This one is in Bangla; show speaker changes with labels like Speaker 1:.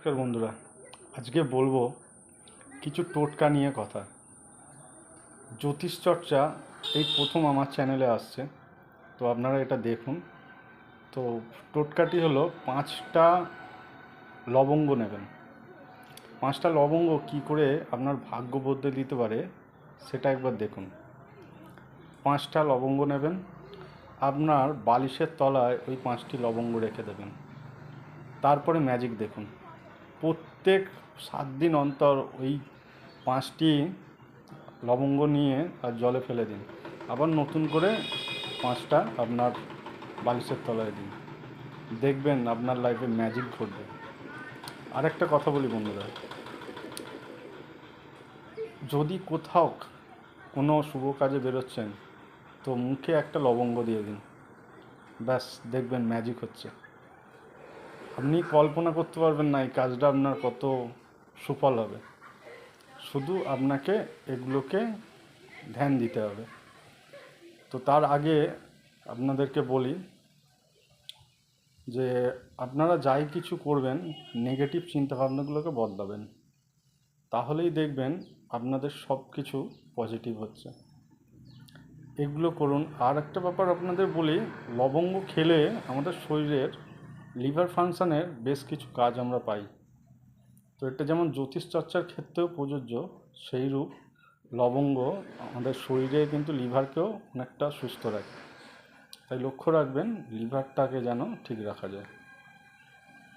Speaker 1: নমস্কার বন্ধুরা, আজকে বলবো কিছু টোটকা নিয়ে কথা। জ্যোতিষ চর্চা এই প্রথম আমার চ্যানেলে আসছে, তো আপনারা এটা দেখুন। তো টোটকাটি হলো 5টা লবঙ্গ নেবেন। 5টা লবঙ্গ কী করে আপনার ভাগ্য বদলে দিতে পারে সেটা একবার দেখুন। 5টা লবঙ্গ নেবেন, আপনার বালিশের তলায় ওই 5টি লবঙ্গ রেখে দেবেন। তারপরে ম্যাজিক দেখুন। প্রত্যেক 7 দিন অন্তর ওই 5টি লবঙ্গ নিয়ে আর জলে ফেলে দিন, আবার নতুন করে 5টা আপনার বালিশের তলায় দিন। দেখবেন আপনার লাইফে ম্যাজিক ঘটবে। আরেকটা কথা বলি বন্ধুরা, যদি কোথাও কোনো শুভ কাজে বেরোচ্ছেন তো মুখে একটা লবঙ্গ দিয়ে দিন, ব্যাস দেখবেন ম্যাজিক হচ্ছে। আপনি কল্পনা করতে পারবেন না এই কাজটা আপনার কত সুফল হবে। শুধু আপনাকে এগুলোকে ধ্যান দিতে হবে। তো তার আগে আপনাদেরকে বলি যে আপনারা যাই কিছু করবেন নেগেটিভ চিন্তাভাবনাগুলোকে বদলাবেন, তাহলেই দেখবেন আপনাদের সব কিছু পজিটিভ হচ্ছে। এগুলো করুন। আর একটা ব্যাপার আপনাদের বলি, লবঙ্গ খেলে আমাদের শরীরের লিভার ফাংশনের বেশ কিছু কাজ আমরা পাই। তো এটা যেমন জ্যোতিষ চর্চার ক্ষেত্রেও প্রযোজ্য, সেইরূপ লবঙ্গ আমাদের শরীরে কিন্তু লিভারকেও অনেকটা সুস্থ রাখে। তাই লক্ষ্য রাখবেন লিভারটাকে যেন ঠিক রাখা যায়।